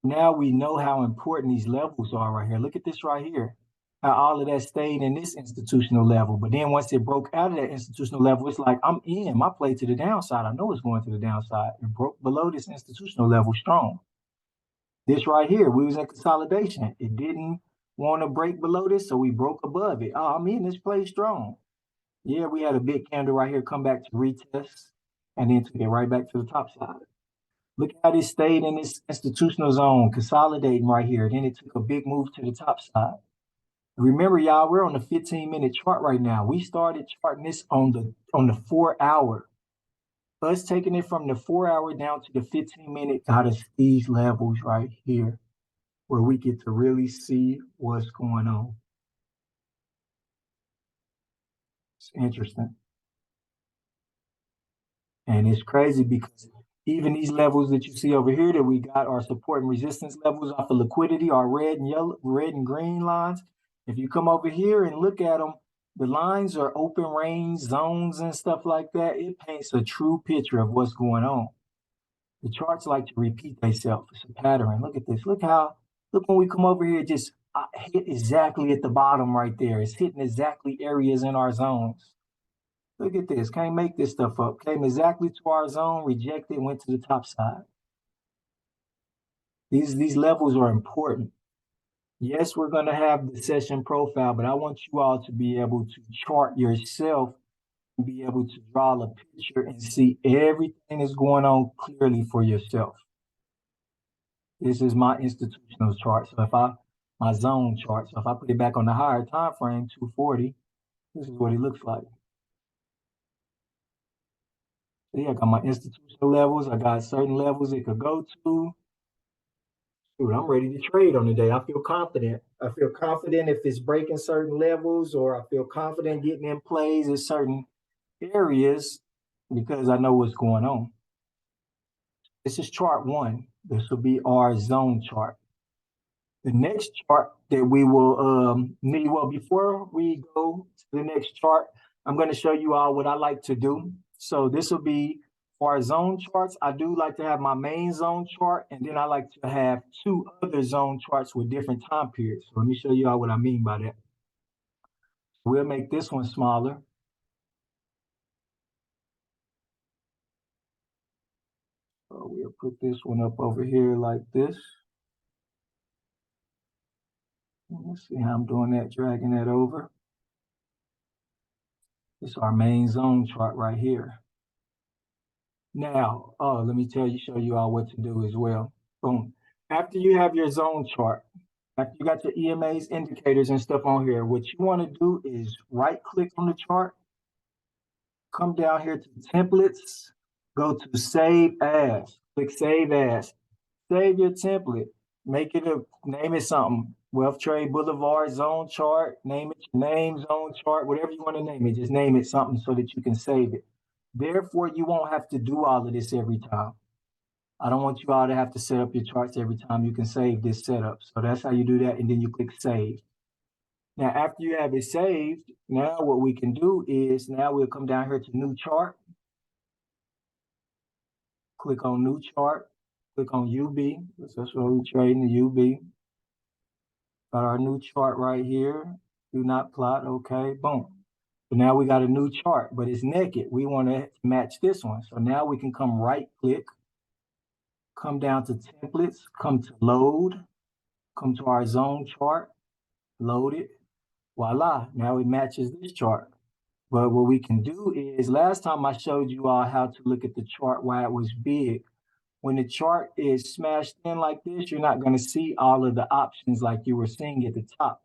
Now we know how important these levels are right here. Look at this right here. How all of that stayed in this institutional level. But then once it broke out of that institutional level, it's like I'm in. My play to the downside. I know it's going to the downside. It broke below this institutional level strong. This right here, we was in consolidation. It didn't want to break below this, so we broke above it. Oh, I'm in this play strong. Yeah, we had a big candle right here come back to retest and then took it right back to the top side. Look how it stayed in this institutional zone, consolidating right here. Then it took a big move to the top side. Remember, y'all, we're on the 15-minute chart right now. We started charting this on the 4 hour. Us taking it from the 4 hour down to the 15-minute got us these levels right here, where we get to really see what's going on. It's interesting. And it's crazy because even these levels that you see over here that we got are support and resistance levels off of liquidity, our red and green lines. If you come over here and look at them, the lines are open range zones and stuff like that. It paints a true picture of what's going on. The charts like to repeat themselves. It's a pattern. Look at this. Look when we come over here, just hit exactly at the bottom right there. It's hitting exactly areas in our zones. Look at this. Can't make this stuff up. Came exactly to our zone, rejected, went to the top side. These levels are important. Yes, we're going to have the session profile, but I want you all to be able to chart yourself and be able to draw a picture and see everything that's going on clearly for yourself. This is my institutional chart. So my zone chart. So if I put it back on the higher time frame, 240, this is what it looks like. See, I got my institutional levels. I got certain levels it could go to. Dude, I'm ready to trade on the day. I feel confident. I feel confident if it's breaking certain levels, or I feel confident getting in plays in certain areas because I know what's going on. This is chart one. This will be our zone chart. The next chart that we will need, well, before we go to the next chart, I'm going to show you all what I like to do. So this will be for our zone charts. I do like to have my main zone chart, and then I like to have two other zone charts with different time periods. So let me show you all what I mean by that. We'll make this one smaller. So we'll put this one up over here like this. Let's see how I'm doing that, dragging that over. This is our main zone chart right here. Now, let me show you all what to do as well. Boom. After you have your zone chart, after you got your EMAs, indicators, and stuff on here, what you want to do is right click on the chart, come down here to templates, go to save as, click save as, save your template, name it something. Wealth Trade Boulevard zone chart, name it your name, zone chart, whatever you want to name it, just name it something so that you can save it. Therefore, you won't have to do all of this every time. I don't want you all to have to set up your charts every time. You can save this setup. So that's how you do that. And then you click save. Now, after you have it saved, now what we can do is now we'll come down here to new chart. Click on new chart. Click on UB. That's what we're trading, the UB. Got our new chart right here. Do not plot. Okay, boom. So now we got a new chart, but it's naked. We want to match this one. So now we can come right click, come down to templates, come to load, come to our zone chart, load it. Voila, now it matches this chart. But what we can do is, last time I showed you all how to look at the chart while it was big. When the chart is smashed in like this, you're not going to see all of the options like you were seeing at the top.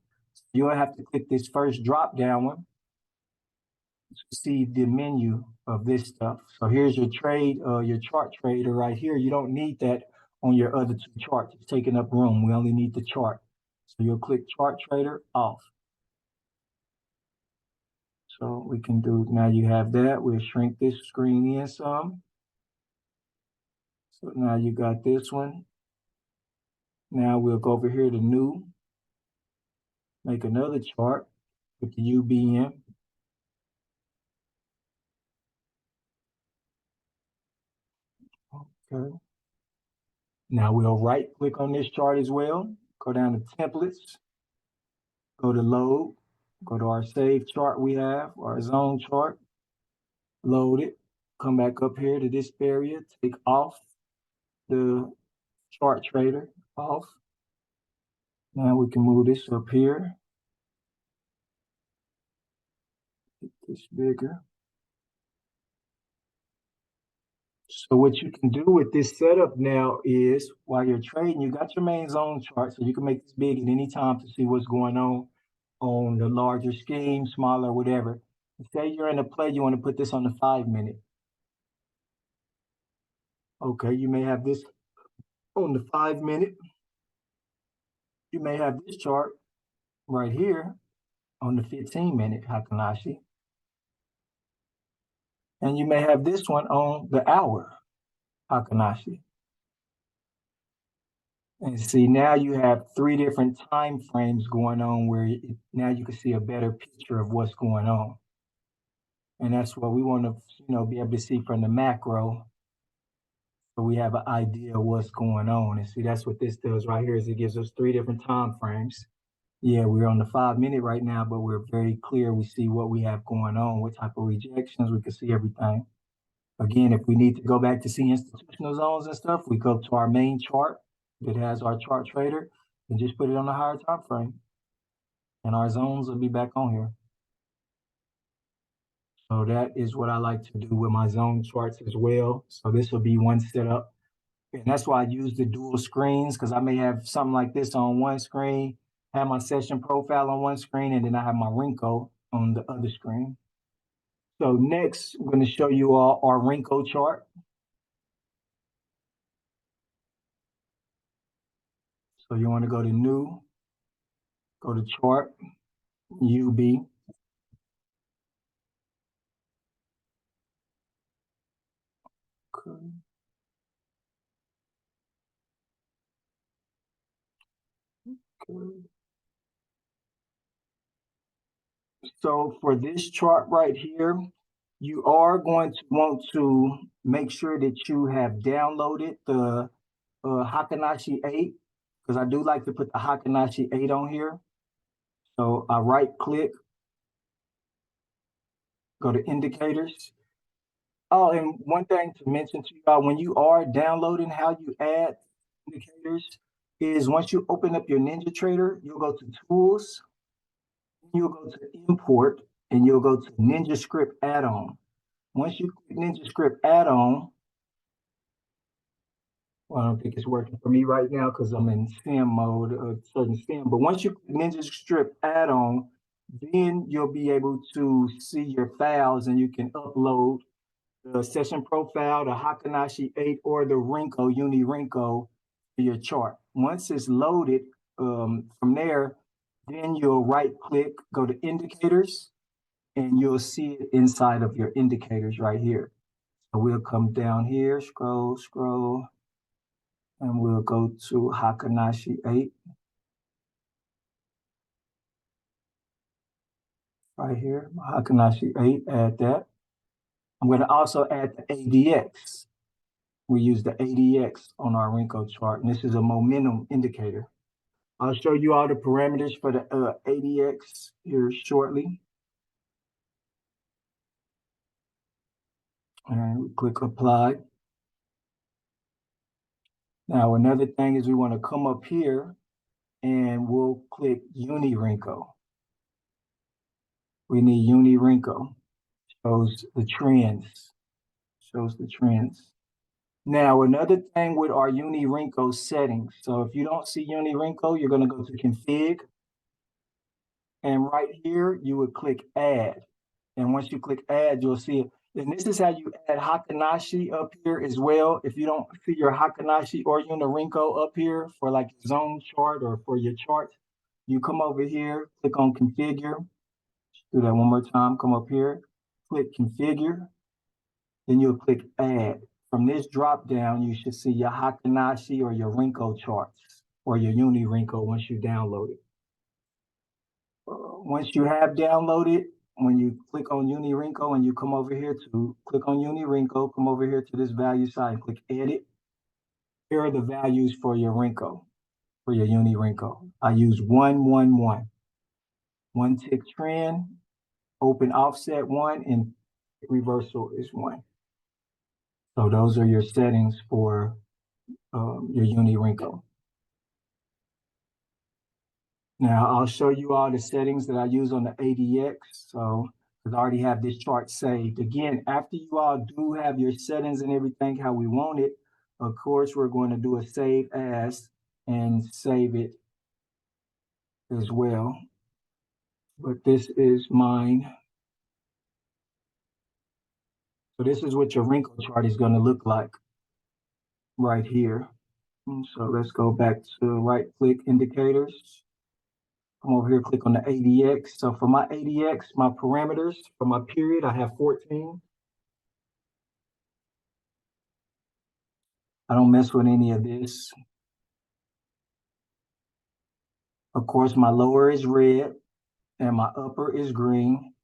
You'll have to click this first drop down one to see the menu of this stuff. So here's your trade, your chart trader right here. You don't need that on your other two charts. It's taking up room. We only need the chart. So you'll click chart trader off. So we can do, now you have that. We'll shrink this screen in some. So now you got this one. Now we'll go over here to new, make another chart with the UBM. Okay. Now we'll right click on this chart as well. Go down to templates, go to load, go to our save chart we have, our zone chart, load it, come back up here to this area, take off the chart trader off. Now we can move this up here. Get this bigger. So what you can do with this setup now is, while you're trading, you got your main zone chart, so you can make this big at any time to see what's going on the larger scheme, smaller, whatever. Say you're in a play, you want to put this on the 5 minute. Okay, you may have this on the 5 minute. You may have this chart right here on the 15 minute Hakanashi. And you may have this one on the hour Hakanashi. And see, now you have 3 different time frames going on where now you can see a better picture of what's going on. And that's what we want to, be able to see from the macro. So we have an idea of what's going on. And see, that's what this does right here, is it gives us 3 different time frames. Yeah, we're on the 5 minute right now, but we're very clear. We see what we have going on, what type of rejections, we can see everything. Again, if we need to go back to see institutional zones and stuff, we go to our main chart that has our chart trader and just put it on a higher time frame. And our zones will be back on here. So that is what I like to do with my zone charts as well. So this will be one setup. And that's why I use the dual screens, because I may have something like this on one screen, have my session profile on one screen, and then I have my Renko on the other screen. So next, I'm going to show you all our Renko chart. So you want to go to new, go to chart, UB. Okay. Okay. So for this chart right here, you are going to want to make sure that you have downloaded the Hakanashi 8, because I do like to put the Hakanashi 8 on here. So I right click, go to indicators. Oh, and one thing to mention to y'all, when you are downloading, how you add indicators is once you open up your NinjaTrader, you'll go to tools, you'll go to import, and you'll go to NinjaScript add-on. Once you click NinjaScript add-on, well, I don't think it's working for me right now because I'm in sim mode, certain sim. But once you NinjaScript add-on, then you'll be able to see your files and you can upload the session profile, the Hakanashi 8, or the Renko, Uni Renko, to your chart. Once it's loaded from there, then you'll right click, go to indicators, and you'll see it inside of your indicators right here. So we'll come down here, scroll, And we'll go to Hakanashi 8. Right here, Hakanashi 8, add that. I'm going to also add the ADX. We use the ADX on our Renko chart, and this is a momentum indicator. I'll show you all the parameters for the ADX here shortly. And we click apply. Now, another thing is we want to come up here and we'll click Uni Renko. We need Uni Renko. Shows the trends. Now, another thing with our Uni Renko settings. So if you don't see Uni Renko, you're going to go to config. And right here, you would click add. And once you click add, you'll see it. And this is how you add Hakanashi up here as well. If you don't see your Hakanashi or Uni Renko up here for like your zone chart or for your chart, you come over here, click on configure. Do that one more time. Come up here, click configure. Then you'll click add. From this drop down, you should see your Hakanashi or your Renko charts or your Uni Renko once you download it. Once you have downloaded, when you click on Uni Renko and you come over here to click on Uni Renko, come over here to this value side and click edit. Here are the values for your Renko, for your Uni Renko. I use 111. One tick trend, open offset 1, and reversal is 1. So those are your settings for your Uni Renko. Now I'll show you all the settings that I use on the ADX. So, because I already have this chart saved. Again, after you all do have your settings and everything how we want it, of course, we're going to do a save as and save it as well. But this is mine. So this is what your Renko chart is going to look like right here. So let's go back to right click indicators. Come over here, click on the ADX. So for my ADX, my parameters for my period, I have 14. I don't mess with any of this. Of course, my lower is red and my upper is green.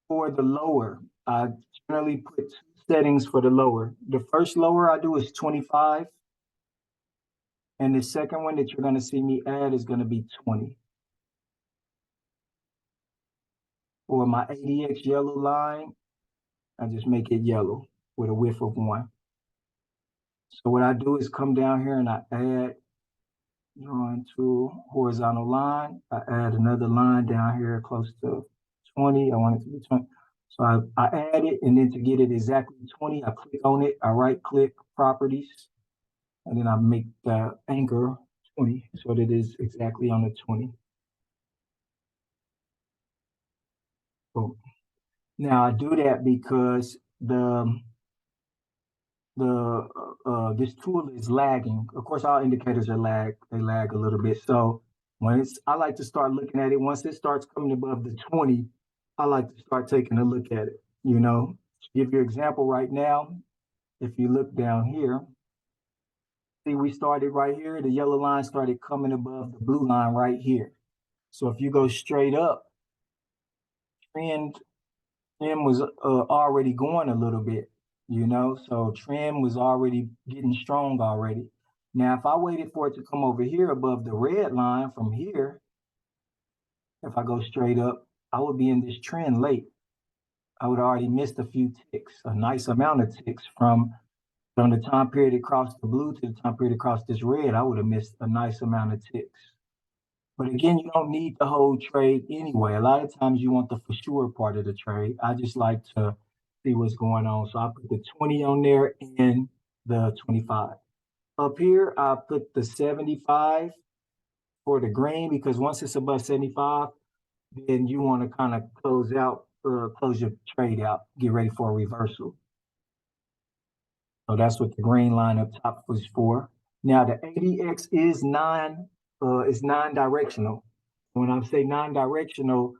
For the lower, I generally put settings for the lower. The first lower I do is 25. And the second one that you're going to see me add is going to be 20. For my ADX yellow line, I just make it yellow with a width of 1. So what I do is come down here and I add drawing tool, horizontal line. I add another line down here close to 20. I want it to be 20. So I add it, and then to get it exactly 20, I click on it. I right click properties, and then I make the anchor 20 so that it is exactly on the 20. Boom. Now I do that because this tool is lagging. Of course, all indicators are they lag a little bit. So I like to start looking at it. Once it starts coming above the 20, I like to start taking a look at it. You know, to give you an example right now, if you look down here, see we started right here, the yellow line started coming above the blue line right here. So if you go straight up, trend was already going a little bit. You know, so trend was already getting strong already. Now, if I waited for it to come over here above the red line from here, if I go straight up, I would be in this trend late. I would already missed a few ticks, a nice amount of ticks from the time period across the blue to the time period across this red. I would have missed a nice amount of ticks. But again, you don't need the whole trade anyway. A lot of times you want the for sure part of the trade. I just like to see what's going on. So I put the 20 on there and the 25. Up here, I put the 75 for the green because once it's above 75, then you want to kind of close your trade out, get ready for a reversal. So that's what the green line up top was for. Now the ADX is non-directional. When I say non-directional,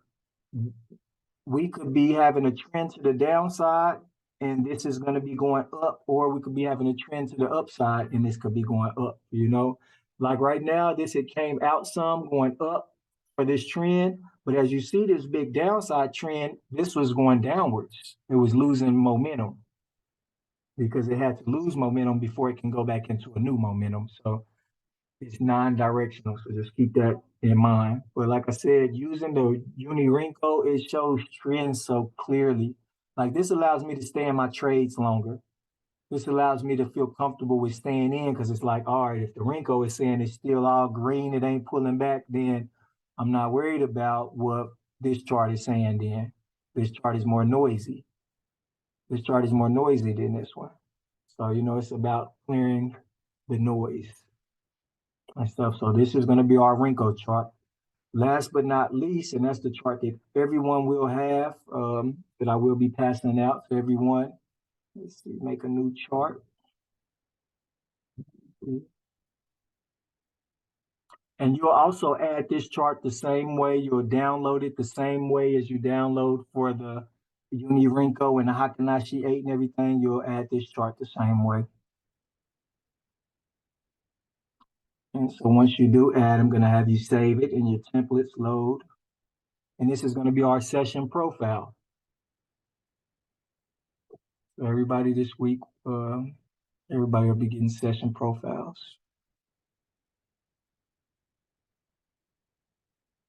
we could be having a trend to the downside and this is going to be going up, or we could be having a trend to the upside, and this could be going up, you know. Like right now, this it came out some going up for this trend, but as you see this big downside trend, this was going downwards. It was losing momentum because it had to lose momentum before it can go back into a new momentum. So it's non-directional, so just keep that in mind. But like I said, using the Unirinco, it shows trends so clearly. Like this allows me to stay in my trades longer. This allows me to feel comfortable with staying in because it's like, all right, if the Rinko is saying it's still all green, it ain't pulling back, then I'm not worried about what this chart is saying then. This chart is more noisy. This chart is more noisy than this one. So, you know, it's about clearing the noise and stuff. So this is going to be our Rinko chart. Last but not least, and that's the chart that everyone will have, that I will be passing out to everyone. Let's see, make a new chart. And you'll also add this chart the same way. You'll download it the same way as you download for the Unirinko and the Hakanashi 8 and everything. You'll add this chart the same way. And so once you do add, I'm going to have you save it and your templates load. And this is going to be our session profile. So everybody this week, everybody will be getting session profiles.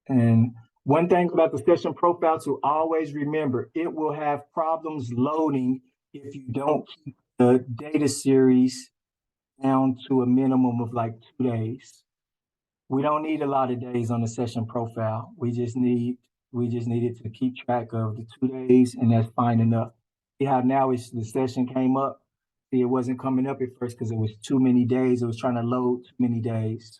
And one thing about the session profile to always remember, it will have problems loading if you don't keep the data series down to a minimum of like 2 days. We don't need a lot of days on the session profile. We just needed to keep track of the 2 days, and that's fine enough. See how now the session came up? See, it wasn't coming up at first because it was too many days. It was trying to load too many days.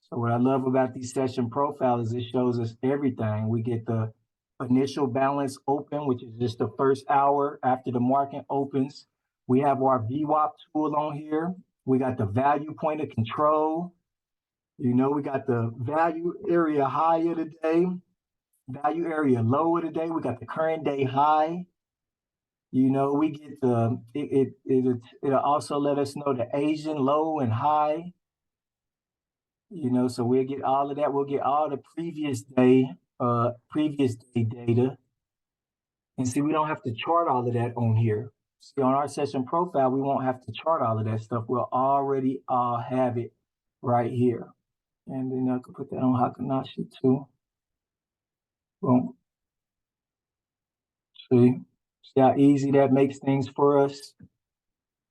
So what I love about these session profiles is it shows us everything. We get the initial balance open, which is just the first hour after the market opens. We have our VWAP tool on here. We got the value point of control. You know, we got the value area high of the day, value area low of the day. We got the current day high. You know, we get it'll also let us know the Asian low and high. You know, so we'll get all of that. We'll get all the previous day data. And see, we don't have to chart all of that on here. See, on our session profile, we won't have to chart all of that stuff. We'll already have it right here. And then I can put that on Hakanashi too. Boom. See how easy that makes things for us.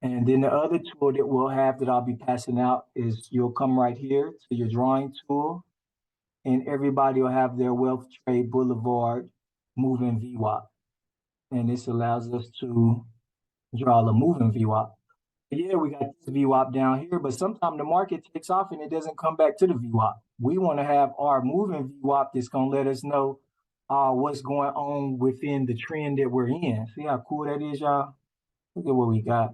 And then the other tool that we'll have that I'll be passing out is you'll come right here to your drawing tool, and everybody will have their Wealth Trade Boulevard moving VWAP. And this allows us to draw a moving VWAP. Yeah, we got this VWAP down here, but sometimes the market takes off and it doesn't come back to the VWAP. We want to have our moving VWAP that's going to let us know what's going on within the trend that we're in. See how cool that is, y'all? Look at what we got.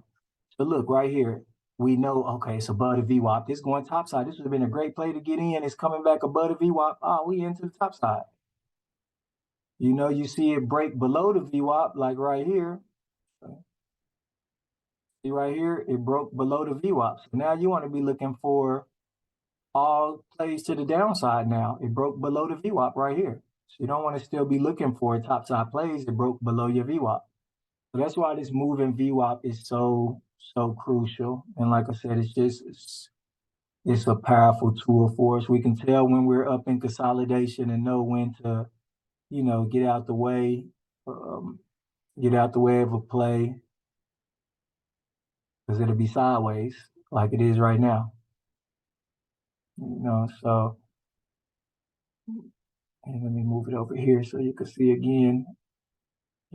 So look right here. We know, okay, it's above the VWAP. This going topside. This would have been a great play to get in. It's coming back above the VWAP. We into the top side. You know, you see it break below the VWAP, like right here. See right here, it broke below the VWAP. So now you want to be looking for all plays to the downside now. It broke below the VWAP right here. So you don't want to still be looking for topside plays. It broke below your VWAP. So that's why this moving VWAP is so crucial. And like I said, it's a powerful tool for us. We can tell when we're up in consolidation and know when to, you know, get out the way of a play, because it'll be sideways like it is right now. You know, so and let me move it over here so you can see again.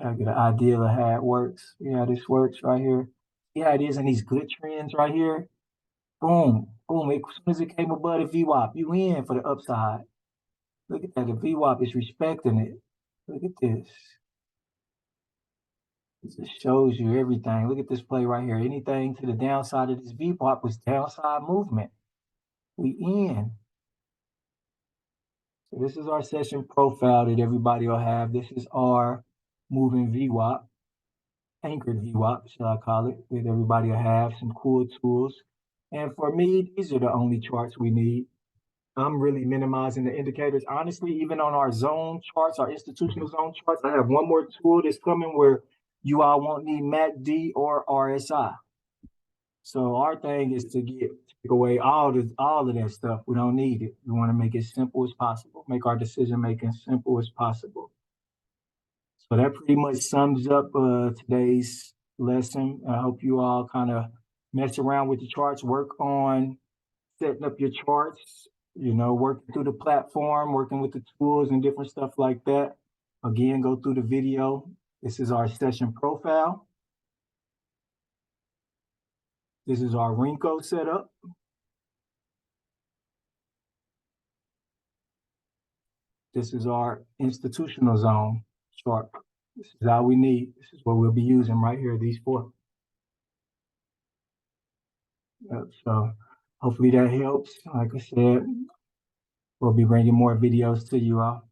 I get an idea of how it works. Yeah, this works right here. Yeah, it is in these good trends right here. Boom, boom. As soon as it came above the VWAP, you in for the upside. Look at that. The VWAP is respecting it. Look at this. It just shows you everything. Look at this play right here. Anything to the downside of this VWAP was downside movement. We in. So this is our session profile that everybody will have. This is our moving VWAP. anchored VWAP, shall I call it, that everybody will have some cool tools. And for me, these are the only charts we need. I'm really minimizing the indicators. Honestly, even on our zone charts, our institutional zone charts, I have one more tool that's coming where you all won't need MACD or RSI. So our thing is to take away all of that stuff. We don't need it. We want to make it simple as possible, make our decision making simple as possible. So that pretty much sums up today's lesson. I hope you all kind of mess around with the charts, work on setting up your charts, working through the platform, working with the tools and different stuff like that. Again, go through the video. This is our session profile. This is our Rinko setup. This is our institutional zone chart. This is all we need. This is what we'll be using right here, these four. So hopefully that helps. Like I said, we'll be bringing more videos to you all.